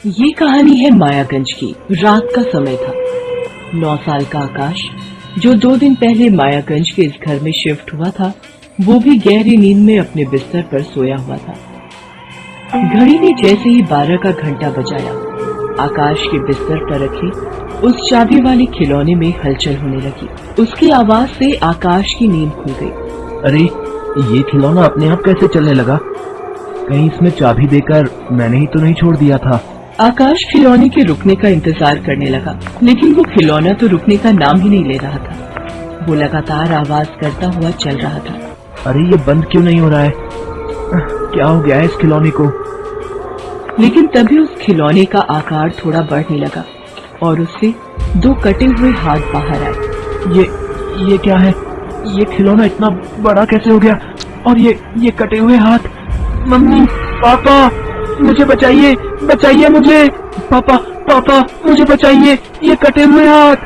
ये कहानी है मायागंज की। रात का समय था। 9 साल का आकाश, जो 2 दिन पहले मायागंज के इस घर में शिफ्ट हुआ था, वो भी गहरी नींद में अपने बिस्तर पर सोया हुआ था। घड़ी ने जैसे ही 12 का घंटा बजाया, आकाश के बिस्तर पर रखे उस चाबी वाले खिलौने में हलचल होने लगी। उसकी आवाज से आकाश की नींद खुल गई। अरे, ये खिलौना अपने आप कैसे चलने लगा? कहीं इसमें चाबी देकर मैंने ही तो नहीं छोड़ दिया था। आकाश खिलौने के रुकने का इंतजार करने लगा, लेकिन वो खिलौना तो रुकने का नाम ही नहीं ले रहा था। वो लगातार आवाज करता हुआ चल रहा था। अरे, ये बंद क्यों नहीं हो रहा है? क्या हो गया है इस खिलौने को? लेकिन तभी उस खिलौने का आकार थोड़ा बढ़ने लगा और उससे 2 कटे हुए हाथ बाहर आए। ये क्या है? ये खिलौना इतना बड़ा कैसे हो गया? और ये कटे हुए हाथ। मम्मी, पापा, मुझे बचाइए, बचाइए मुझे। पापा, मुझे बचाइए। ये कटे हुए हाथ,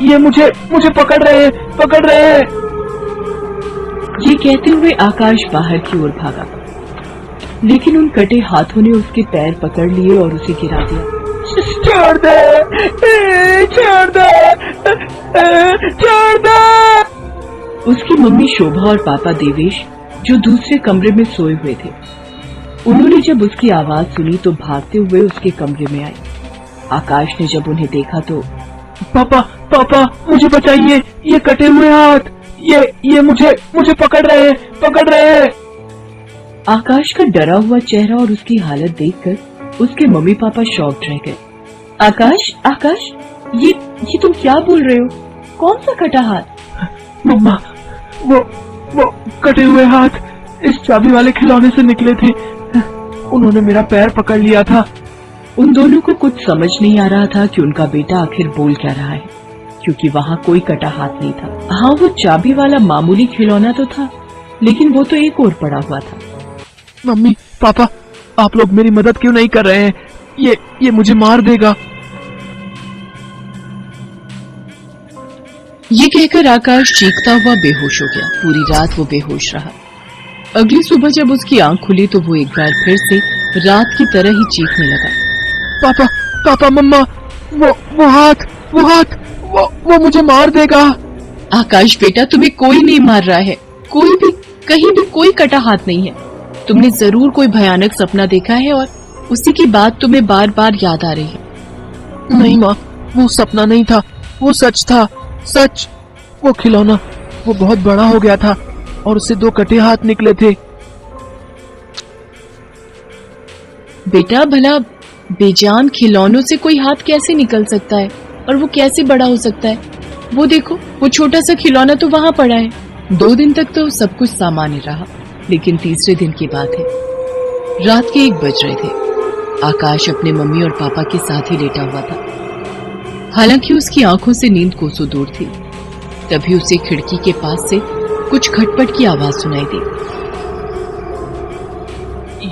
ये मुझे पकड़ रहे हैं। ये कहते हुए आकाश बाहर की ओर भागा, लेकिन उन कटे हाथों ने उसके पैर पकड़ लिए और उसे गिरा दिया। छोड़ दे। उसकी मम्मी शोभा और पापा देवेश, जो दूसरे कमरे में सोए हुए थे, उन्होंने जब उसकी आवाज सुनी तो भागते हुए उसके कमरे में आए। आकाश ने जब उन्हें देखा तो पापा, मुझे बचाइए। ये कटे हुए हाथ, ये मुझे पकड़ रहे हैं। आकाश का डरा हुआ चेहरा और उसकी हालत देखकर उसके मम्मी पापा शॉक्ड रह गए। आकाश, ये तुम क्या बोल रहे हो? कौन सा कटा हाथ? मम्मा, वो कटे हुए हाथ इस चाबी वाले खिलौने से निकले थे। उन्होंने मेरा पैर पकड़ लिया था। उन दोनों को कुछ समझ नहीं आ रहा था कि उनका बेटा आखिर बोल क्या रहा है, क्योंकि वहाँ कोई कटा हाथ नहीं था। हाँ, वो चाबी वाला मामूली खिलौना तो था, लेकिन वो तो एक और पड़ा हुआ था। मम्मी, पापा, आप लोग मेरी मदद क्यों नहीं कर रहे हैं? ये मुझे मार देगा। ये कहकर आकाश चीखता हुआ बेहोश हो गया। पूरी रात वो बेहोश रहा। अगली सुबह जब उसकी आंख खुली तो वो एक बार फिर से रात की तरह ही चीखने लगा। पापा, मम्मा, वो हाथ, वो मुझे मार देगा। आकाश बेटा, तुम्हें कोई नहीं मार रहा है। कहीं भी कोई कटा हाथ नहीं है। तुमने जरूर कोई भयानक सपना देखा है और उसी की बात तुम्हें बार बार याद आ रही है। नहीं माँ, वो सपना नहीं था, वो सच था। सच, वो खिलौना वो बहुत बड़ा हो गया था और उससे 2 कटे हाथ निकले थे। बेटा, भला बेजान खिलौनों से कोई हाथ कैसे निकल सकता है और वो कैसे बड़ा हो सकता है? वो देखो, वो छोटा सा खिलौना तो वहाँ पड़ा है। 2 दिन तक तो सब कुछ सामान्य रहा, लेकिन तीसरे दिन की बात है। रात के 1 बज रहे थे। आकाश अपने मम्मी और पापा के साथ ही लेटा हुआ था। हालांकि उसकी आंखों से नींद कोसों दूर थी। तभी उसे खिड़की के पास से कुछ खटपट की आवाज सुनाई दी।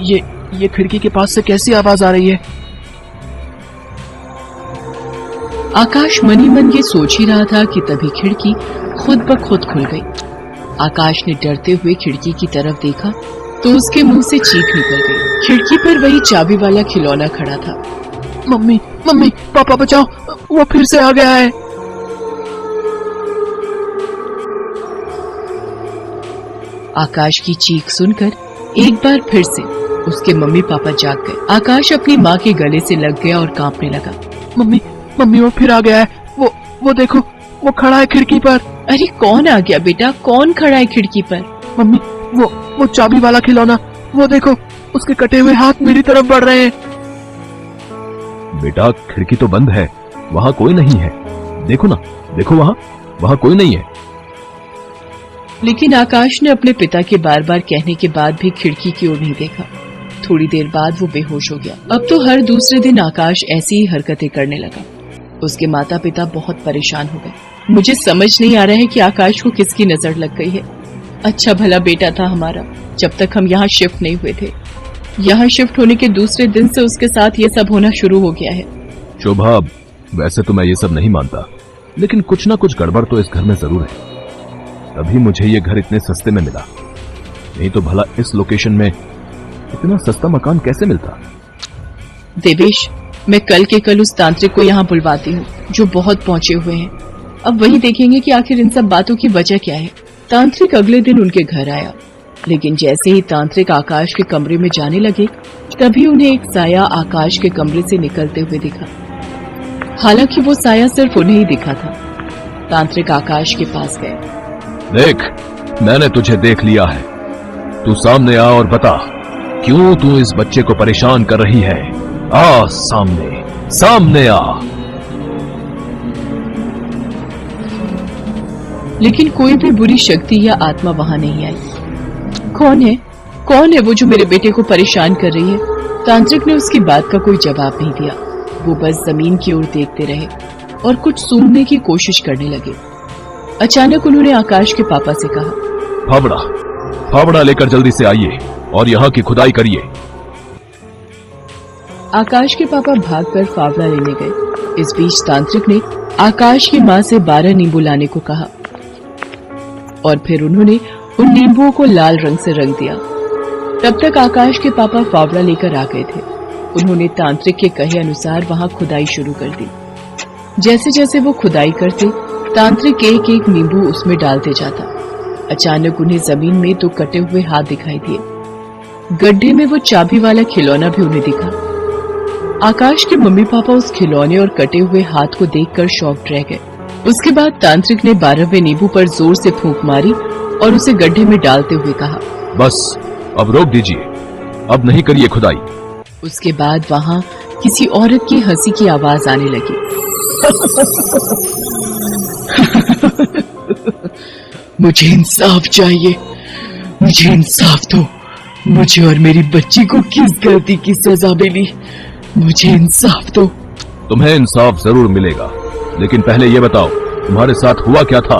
ये खिड़की के पास से कैसी आवाज आ रही है? आकाश मन ही मन ये सोच ही रहा था कि तभी खिड़की खुद ब खुद खुल गई। आकाश ने डरते हुए खिड़की की तरफ देखा तो उसके मुंह से चीख निकल गई। खिड़की पर वही चाबी वाला खिलौना खड़ा था। मम्मी, पापा, बचाओ, वो फिर से आ गया है। आकाश की चीख सुनकर एक बार फिर से उसके मम्मी पापा जाग गए। आकाश अपनी माँ के गले से लग गया और कांपने लगा। मम्मी, वो फिर आ गया है। वो देखो, वो खड़ा है खिड़की पर। अरे, कौन आ गया बेटा? कौन खड़ा है खिड़की पर? मम्मी, वो चाबी वाला खिलौना, वो देखो, उसके कटे हुए हाथ मेरी तरफ बढ़ रहे हैं। बेटा, खिड़की तो बंद है, वहाँ कोई नहीं है। देखो ना, देखो, वहाँ कोई नहीं है। लेकिन आकाश ने अपने पिता के बार बार कहने के बाद भी खिड़की की ओर नहीं देखा। थोड़ी देर बाद वो बेहोश हो गया। अब तो हर दूसरे दिन आकाश ऐसी ही हरकतें करने लगा। उसके माता पिता बहुत परेशान हो गए। मुझे समझ नहीं आ रहा है कि आकाश को किसकी नजर लग गई है। अच्छा भला बेटा था हमारा, जब तक हम यहाँ शिफ्ट नहीं हुए थे। यहाँ शिफ्ट होने के दूसरे दिन से उसके साथ ये सब होना शुरू हो गया है। शोभा, वैसे तो मैं ये सब नहीं मानता, लेकिन कुछ ना कुछ गड़बड़ तो इस घर में जरूर है। तभी मुझे ये घर इतने सस्ते में मिला, नहीं तो भला इस लोकेशन में इतना सस्ता मकान कैसे मिलता? देवेश, मैं कल के कल उस तांत्रिक को यहाँ बुलवाती हूँ जो बहुत पहुंचे हुए हैं। अब वही देखेंगे कि आखिर इन सब बातों की वजह क्या है। तांत्रिक अगले दिन उनके घर आया, लेकिन जैसे ही तांत्रिक आकाश के कमरे में जाने लगे तभी उन्हें एक साया आकाश के कमरे से निकलते हुए दिखा। हालांकि वो साया सिर्फ उन्हें ही दिखा था। तांत्रिक आकाश के पास गए। देख, मैंने तुझे देख लिया है। तू सामने आ और बता क्यों तू इस बच्चे को परेशान कर रही है। आ सामने, सामने आ। लेकिन कोई भी बुरी शक्ति या आत्मा वहां नहीं आई। कौन है वो जो मेरे बेटे को परेशान कर रही है? तांत्रिक ने उसकी बात का कोई जवाब नहीं दिया। वो बस जमीन की ओर देखते रहे और कुछ सूंघने की कोशिश करने लगे। अचानक उन्होंने आकाश के पापा से कहा, फावड़ा लेकर जल्दी से आइए और यहाँ की खुदाई करिए। आकाश के पापा भागकर फावड़ा लेने गए। इस बीच तांत्रिक ने आकाश की मां से 12 नींबू लाने को कहा और फिर उन्होंने उन नींबुओं को लाल रंग से रंग दिया। तब तक आकाश के पापा फावड़ा लेकर आ गए थे। उन्होंने तांत्रिक के कहे अनुसार वहां खुदाई शुरू कर दी। जैसे जैसे वो खुदाई करते, तांत्रिक एक एक नींबू उसमें डालते जाता। अचानक उन्हें जमीन में 2 कटे हुए हाथ दिखाई दिए। गड्ढे में वो चाबी वाला खिलौना भी उन्हें दिखा। आकाश के मम्मी पापा उस खिलौने और कटे हुए हाथ को देखकर शॉक्ड रह गए। उसके बाद तांत्रिक ने 12वें नींबू पर जोर से फूंक मारी और उसे गड्ढे में डालते हुए कहा, बस अब रोक दीजिए, अब नहीं करिए खुदाई। उसके बाद वहां किसी औरत की हंसी की आवाज आने लगी। मुझे इंसाफ चाहिए, मुझे इंसाफ दो। मुझे और मेरी बच्ची को किस गलती की सजा मिली? मुझे इंसाफ दो। तुम्हें इंसाफ जरूर मिलेगा, लेकिन पहले ये बताओ तुम्हारे साथ हुआ क्या था?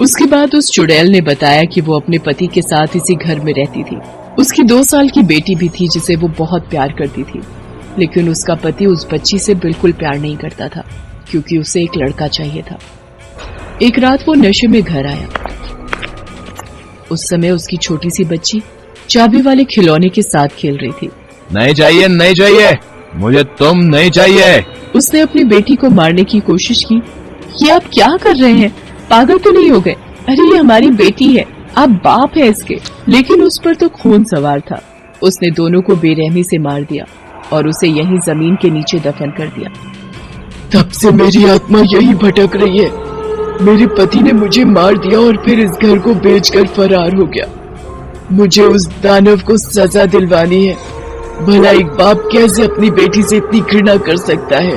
उसके बाद उस चुड़ैल ने बताया कि वो अपने पति के साथ इसी घर में रहती थी। उसकी 2 साल की बेटी भी थी जिसे वो बहुत प्यार करती थी, लेकिन उसका पति उस बच्ची से बिल्कुल प्यार नहीं करता था क्योंकि उसे एक लड़का चाहिए था। एक रात वो नशे में घर आया। उस समय उसकी छोटी सी बच्ची चाबी वाले खिलौने के साथ खेल रही थी। नहीं चाहिए, नहीं चाहिए, मुझे तुम नहीं चाहिए। उसने अपनी बेटी को मारने की कोशिश की। ये आप क्या कर रहे हैं? पागल तो नहीं हो गए? अरे ये हमारी बेटी है, आप बाप है इसके। लेकिन उस पर तो खून सवार था। उसने दोनों को बेरहमी से मार दिया और उसे यहीं जमीन के नीचे दफन कर दिया। तब से मेरी आत्मा यही भटक रही है। मेरे पति ने मुझे मार दिया और फिर इस घर को बेचकर फरार हो गया। मुझे उस दानव को सजा दिलवानी है। भला एक बाप कैसे अपनी बेटी से इतनी घृणा कर सकता है?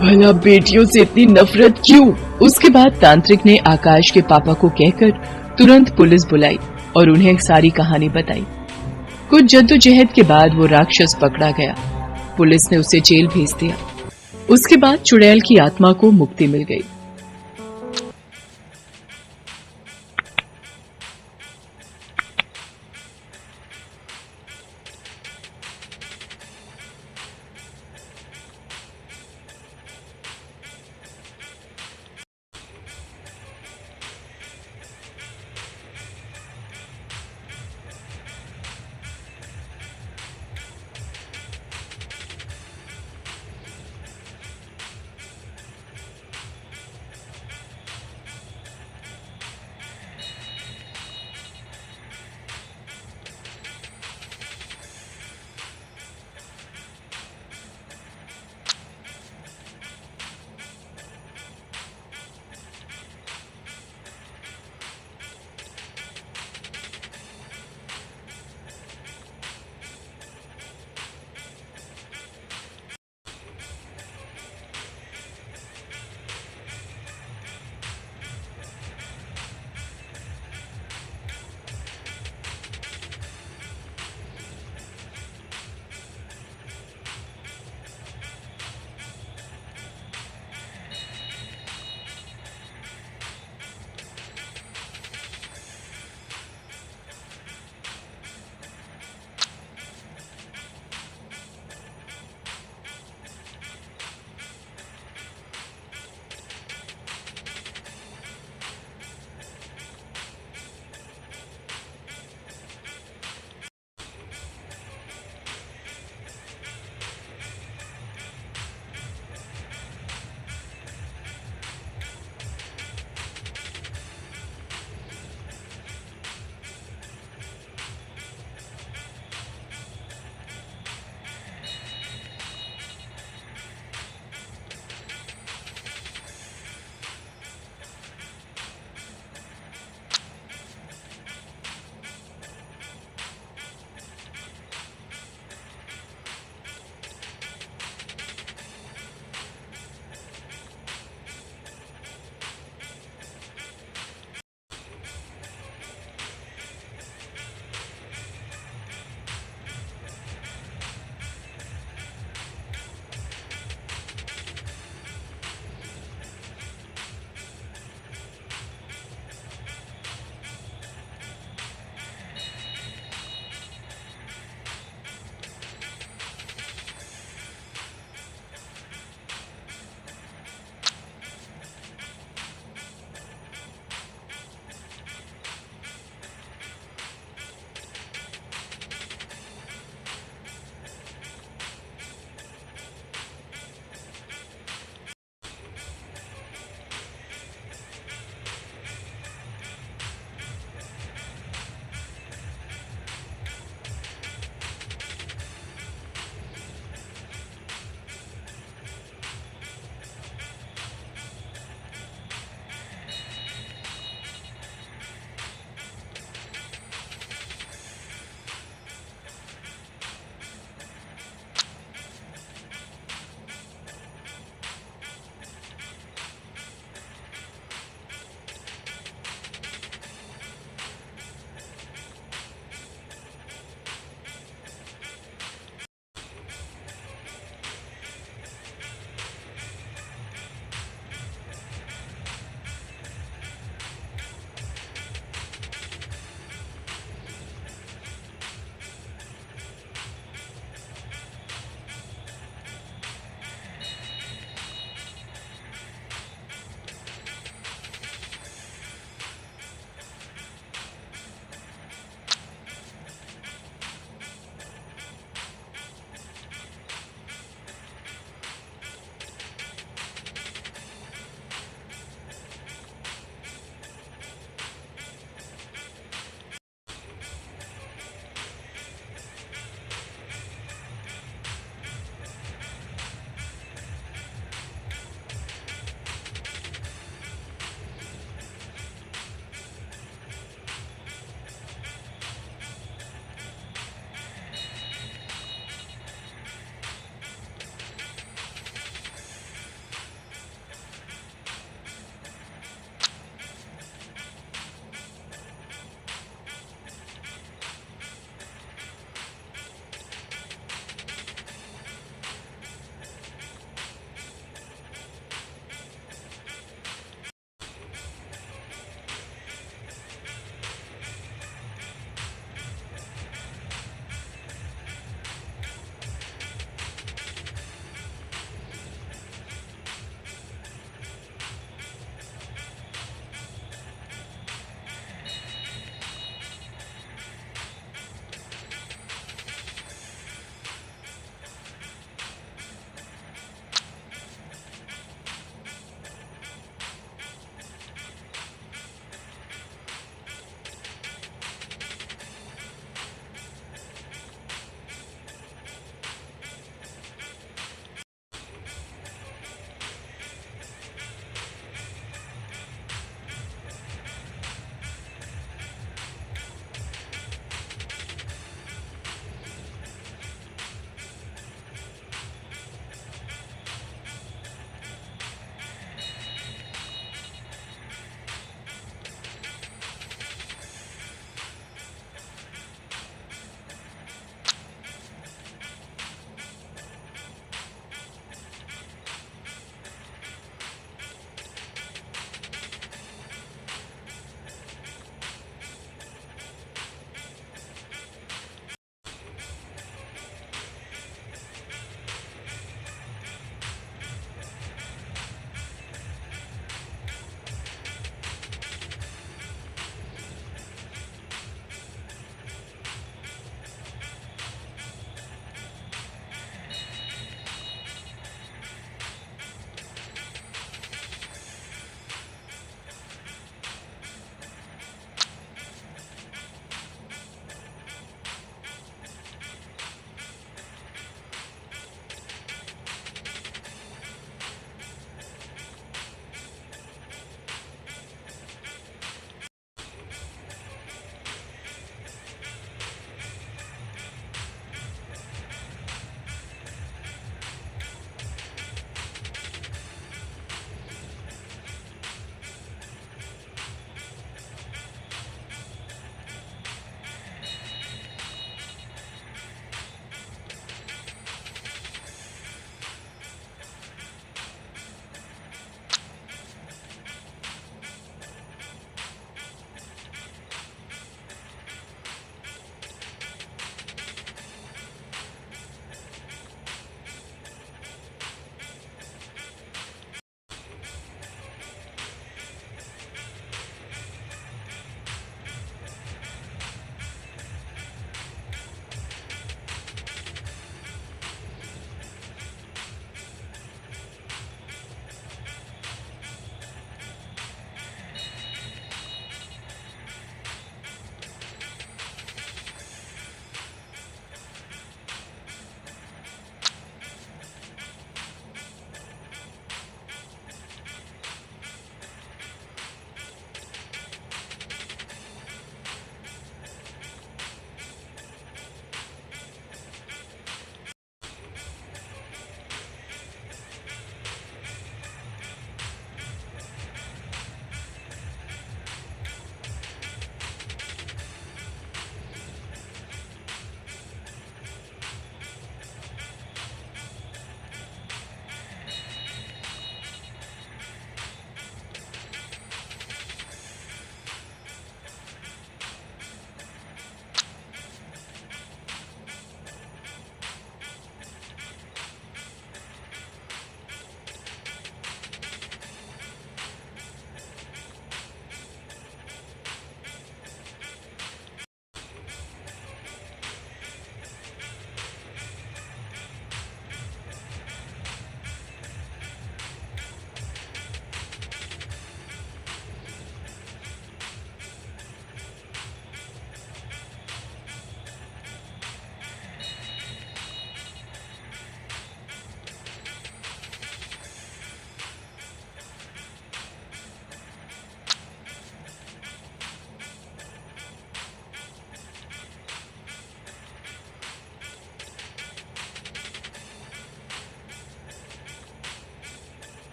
भला बेटियों से इतनी नफरत क्यों? उसके बाद तांत्रिक ने आकाश के पापा को कहकर तुरंत पुलिस बुलाई और उन्हें सारी कहानी बताई। कुछ जद्दोजहद के बाद वो राक्षस पकड़ा गया। पुलिस ने उसे जेल भेज दिया। उसके बाद चुड़ैल की आत्मा को मुक्ति मिल गई।